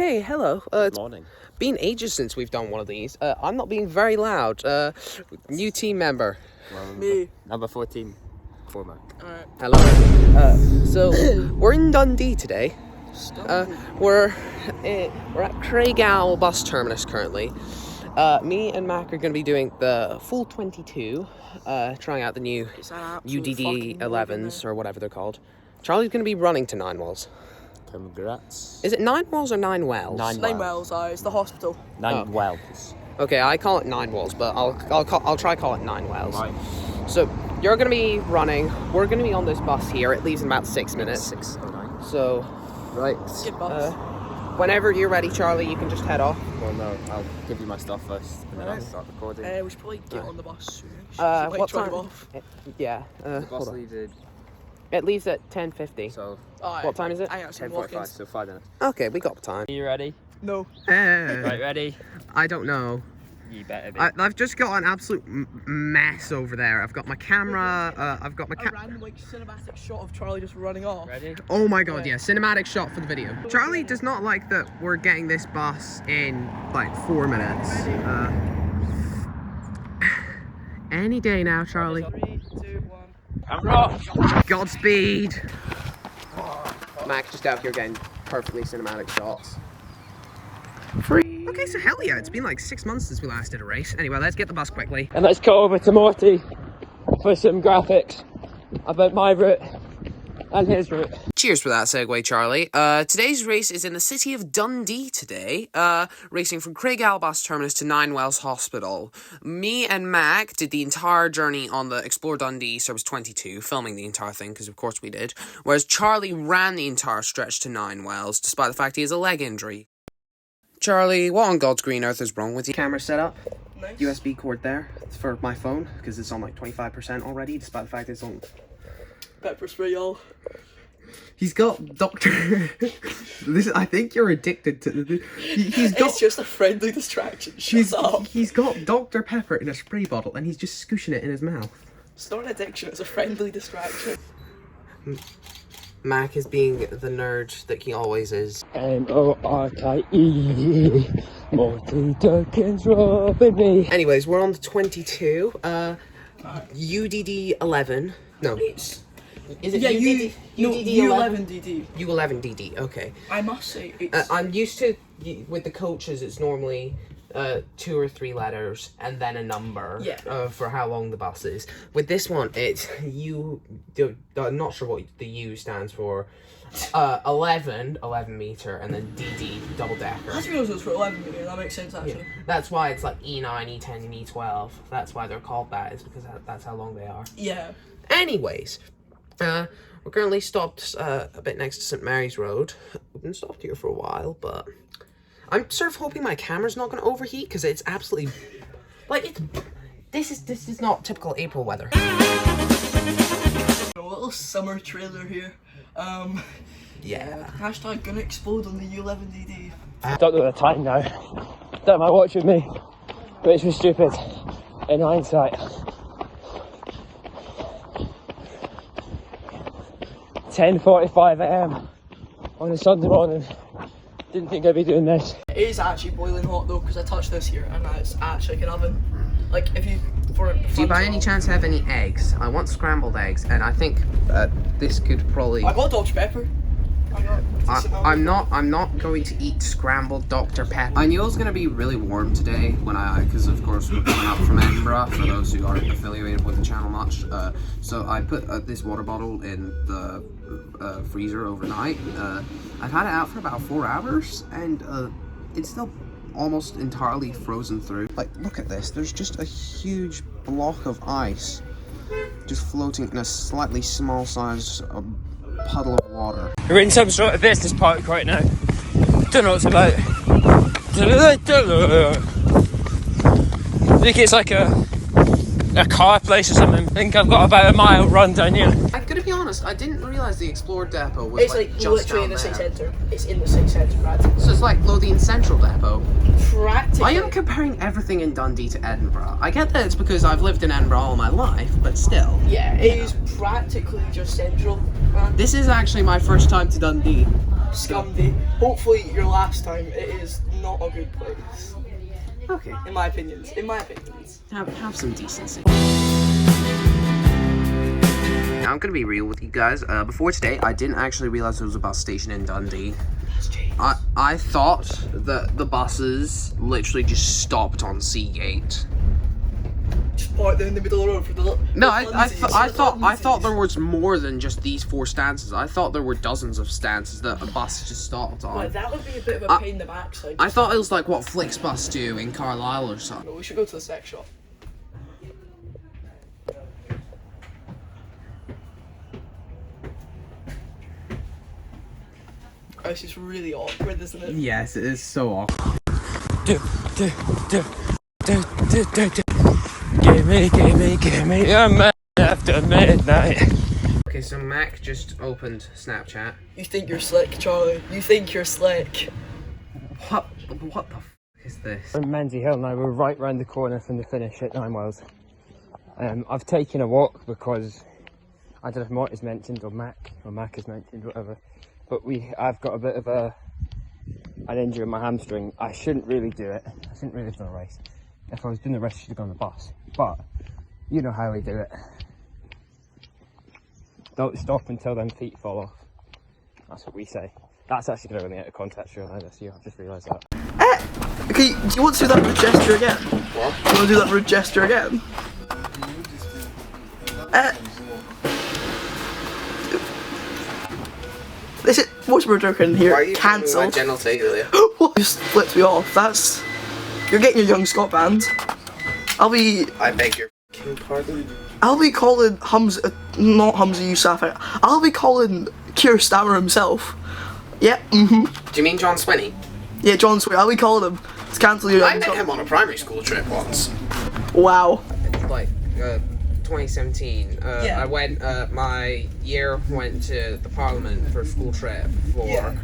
Okay, hello. Good morning. Been ages since we've done one of these. I'm not being very loud. New team member. Well, Me. Number 14, Cormac. Alright. Hello. So we're in Dundee today. We're at Craigowl bus terminus currently. Me and Mac are going to be doing the full 22, trying out the new UDD 11s or whatever they're called. Charlie's going to be running to Ninewells. Congrats. Is it Ninewells or Ninewells? Ninewells, it's the hospital. Ninewells. Okay, I call it Ninewells, but I'll try call it Ninewells. Right. So you're gonna be running. We're gonna be on this bus here. It leaves in about 6 minutes. 6:09. So, right. Good bus. Whenever you're ready, Charlie, you can just head off. Well, no, I'll give you my stuff first, and then I'll Right. start recording. We should probably get on the bus soon. What time? Off. Yeah. the bus Hold on. leaves at, It leaves at 10:50. so What time is it? I actually 10:45, so 5 minutes. Okay, we got time. Are you ready? No. Right, ready? I don't know. You better be. I've just got an absolute mess over there. I've got my camera. I've got my A random cinematic shot of Charlie just running off. Ready? Oh my god, yeah, cinematic shot for the video. Charlie does not like that we're getting this bus in like 4 minutes. Any day now, Charlie. 3, 2, 1. I'm off! Godspeed! Mac just out here getting perfectly cinematic shots. Free. Okay, so hell yeah, it's been like 6 months since we last did a race. Anyway, let's get the bus quickly. And let's go over to Morty for some graphics about my route and his route. Cheers for that segue, Charlie. Today's race is in the city of Dundee today, racing from Craigowl bus terminus to Ninewells Hospital. Me and Mac did the entire journey on the Explore Dundee Service 22, filming the entire thing, because of course we did, whereas Charlie ran the entire stretch to Ninewells, despite the fact he has a leg injury. Charlie, what on God's green earth is wrong with you? Camera set up. Nice. USB cord there for my phone, because it's on like 25% already, despite the fact it's on... Pepper spray, y'all. He's got Dr. I think you're addicted to he's got... It's just a friendly distraction. Shut up. He's got Dr. Pepper in a spray bottle and he's just scooshing it in his mouth. It's not an addiction, it's a friendly distraction. Mac is being the nerd that he always is. M-O-R-K-E Morty Durkin's robbing me. Anyways, we're on the 22. UDD 11. No. Is it UDD? U11 DD. U11 DD, okay. I must say, it's... I'm used to, with the coaches, it's normally 2 or 3 letters and then a number for how long the bus is. With this one, it's I'm not sure what the U stands for. 11 meter, and then DD, double decker. I didn't realize it was for 11 meter, that makes sense actually. Yeah. That's why it's like E9, E10, and E12. That's why they're called that, is because that's how long they are. Yeah. Anyways, we're currently stopped a bit next to St. Mary's Road. We've been stopped here for a while, but I'm sort of hoping my camera's not going to overheat, because it's absolutely, like, this is not typical April weather. A little summer trailer here. Yeah. Hashtag gonna explode on the U11DD. I don't know the time now. Don't mind watching me, but it's just stupid in hindsight. 10:45 AM on a Sunday morning. Didn't think I'd be doing this. It is actually boiling hot though, because I touched this here and it's actually like an oven. Like if you, Do you by any chance have any eggs? I want scrambled eggs, and I think this could probably... I got Dr. Pepper. I'm not going to eat scrambled Dr. Pepper. I knew it was going to be really warm today because of course we're coming up from Edinburgh, for those who aren't affiliated with the channel much. So I put this water bottle in the freezer overnight. I've had it out for about 4 hours, and it's still almost entirely frozen through. Like, look at this. There's just a huge block of ice just floating in a slightly small sized puddle of water. We're in some sort of business park right now. Don't know what it's about. I think it's like a car place or something. I think I've got about a mile run down here. I'm gonna be honest, I didn't realise the Explorer Depot was it's like just literally in down the there. city centre. It's in the city centre, practically. So it's like Lothian Central Depot. Practically. I am comparing everything in Dundee to Edinburgh. I get that it's because I've lived in Edinburgh all my life, but still. Yeah, it is practically just central. This is actually my first time to Dundee. Scumdy. Hopefully your last time, it is not a good place. Okay. In my opinions. In my opinions. Have some decency. Now, I'm gonna be real with you guys. Before today, I didn't actually realize there was a bus station in Dundee. I thought that the buses literally just stopped on Seagate. Just parked there in the middle of the road for the No, I thought there was more than just these 4 stances. I thought there were dozens of stances that a bus just stopped on. Well, that would be a bit of a pain in the backside. I thought it was like what Flixbus do in Carlisle or something. We should go to the sex shop. This is really awkward, isn't it? Yes, it is so awkward. Give me a man after midnight. Okay, so Mac just opened Snapchat. You think you're slick, Charlie. You think you're slick. What the f is this? From Menzie Hill now, we're right round the corner from the finish at Ninewells. I've taken a walk because I don't know if Marty's mentioned or Mac has mentioned, whatever. But I've got a bit of an injury in my hamstring. I shouldn't really do it. I shouldn't really have done a race. If I was doing the race, I should have gone on the bus. But you know how we do it. Don't stop until them feet fall off. That's what we say. That's actually going to run me out of context for either, so I've just realised that. Okay, do you want to do that rude gesture again? What? Do you want to do that rude gesture again? This is voice we're joking here. Why are you Cancel. my genitalia? What? Just flipped me off. That's. You're getting your young Scott band. I beg your pardon? I'll be calling Humza, not Humza Yousaf. I'll be calling Keir Starmer himself. Yeah, Do you mean John Swinney? Yeah, John Sweet. I'll be calling him. Let's cancel your I young met him on a primary school trip once. Wow. Like, 2017. Yeah. I went, my year went to the Parliament for a school trip for,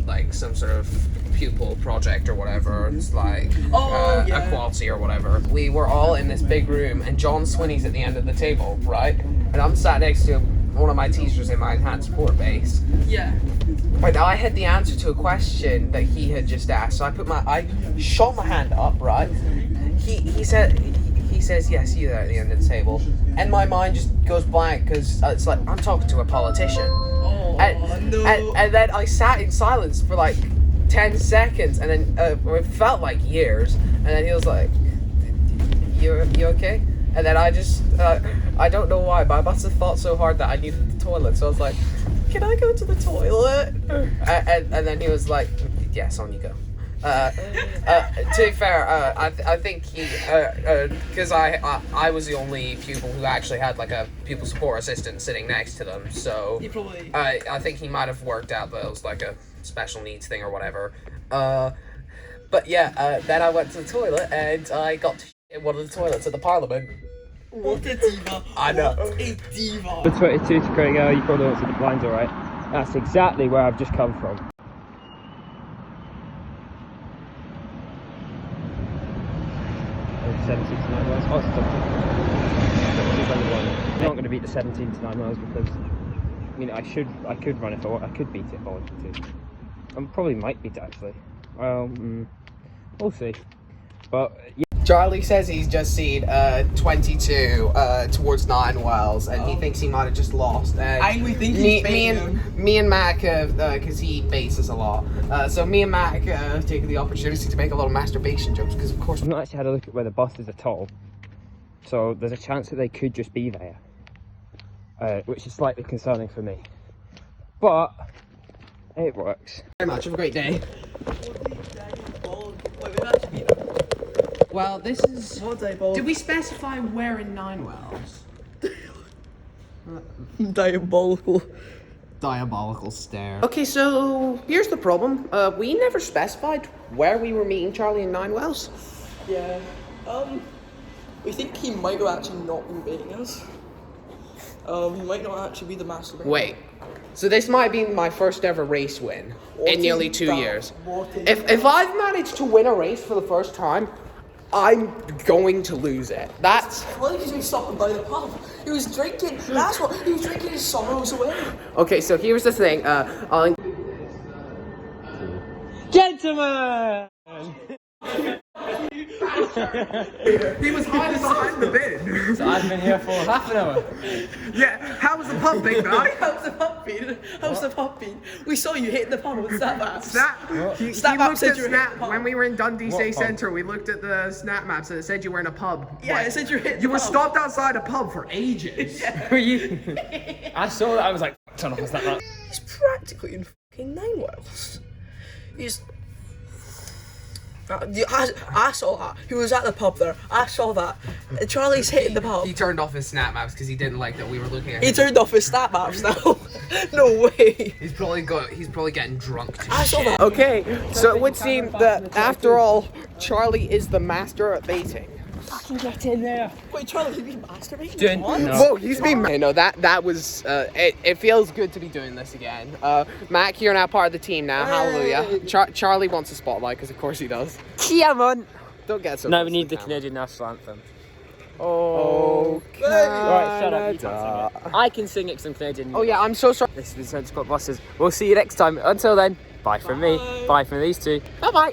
like some sort of pupil project or whatever. It's like, equality or whatever. We were all in this big room and John Swinney's at the end of the table, right? And I'm sat next to one of my teachers in my enhanced support base. Yeah. And I had the answer to a question that he had just asked. So I shot my hand up, right? He says, yes, you there at the end of the table. And my mind just goes blank because it's like, I'm talking to a politician. Oh, no. And then I sat in silence for like 10 seconds and then it felt like years. And then he was like, you okay? And then I just, I don't know why, but I must have thought so hard that I needed the toilet. So I was like, can I go to the toilet? And then he was like, yes, on you go. To be fair, I think he, because I was the only pupil who actually had like a pupil support assistant sitting next to them, so He probably. I think he might have worked out that it was like a special needs thing or whatever. But yeah, then I went to the toilet and I got to in one of the toilets at the Parliament. What a diva. I know. What a diva. The 22 to Craigowl, you probably won't see the blinds alright. That's exactly where I've just come from. Oh, 17 to 9 miles. Oh, it's not going to beat the 17 to 9 miles because, I mean, I could run if I want. I could beat it if I wanted to. I probably might beat it actually. Well, we'll see. But yeah. Charlie says he's just seen 22 towards Ninewells, and he thinks he might have just lost. We think he's me and Mac have, because he baits us a lot. So me and Mac have taken the opportunity to make a little masturbation jokes, because of course. I've not actually had a look at where the buses are all, so there's a chance that they could just be there, which is slightly concerning for me. But it works. Very much. Have a great day. Well, this is. Did we specify where in Ninewells? Diabolical. Diabolical stare. Okay, so here's the problem. We never specified where we were meeting Charlie in Ninewells. Yeah. We think he might have actually not been baiting us. He might not actually be the master. Wait. So this might be my first ever race win in nearly 2 years. If I've managed to win a race for the first time, I'm going to lose it. That's Well, because we stopped him by the pub. He was drinking. That's what he was drinking his sorrows away. okay. So here's the thing. Gentlemen! He was hiding behind the bin. So I've been here for half an hour. Yeah. How was the pub, big guy? How's the pub been? How's the pub been? We saw you hitting the pub with Snap Maps. He Snap looked Maps said at you were hitting Snap the pub. when we were in Dundee City pub? Centre. We looked at the Snap Maps and it said you were in a pub. Yeah, Like, it said you were hitting you the were pub. stopped outside a pub for ages. Were you? I saw that, I was like, turn off the Snap Map. He's practically in fucking Ninewells. He's. I saw that. He was at the pub there. I saw that. Charlie's hitting the pub. He turned off his Snap Maps because he didn't like that we were looking at him. He turned off his Snap Maps now. No way. He's probably getting drunk to I saw shit. that. Okay, so it would seem that after all, Charlie is the master at baiting. Fucking get in there. Wait, Charlie, you been masturbating? Didn't- What? no. Whoa, he's been. No, that was. It feels good to be doing this again. Mac, you're now part of the team now. Hallelujah. Charlie wants a spotlight because of course he does. Come on. Don't get so. No, close we to need the camera. Canadian national anthem. Oh, Right, shut up. You Canada. can't sing it. I can sing it some Canadian. Oh yeah, I'm so sorry. This has been Centre Squad Bosses. We'll see you next time. Until then, bye from me. Bye from these two. Bye bye.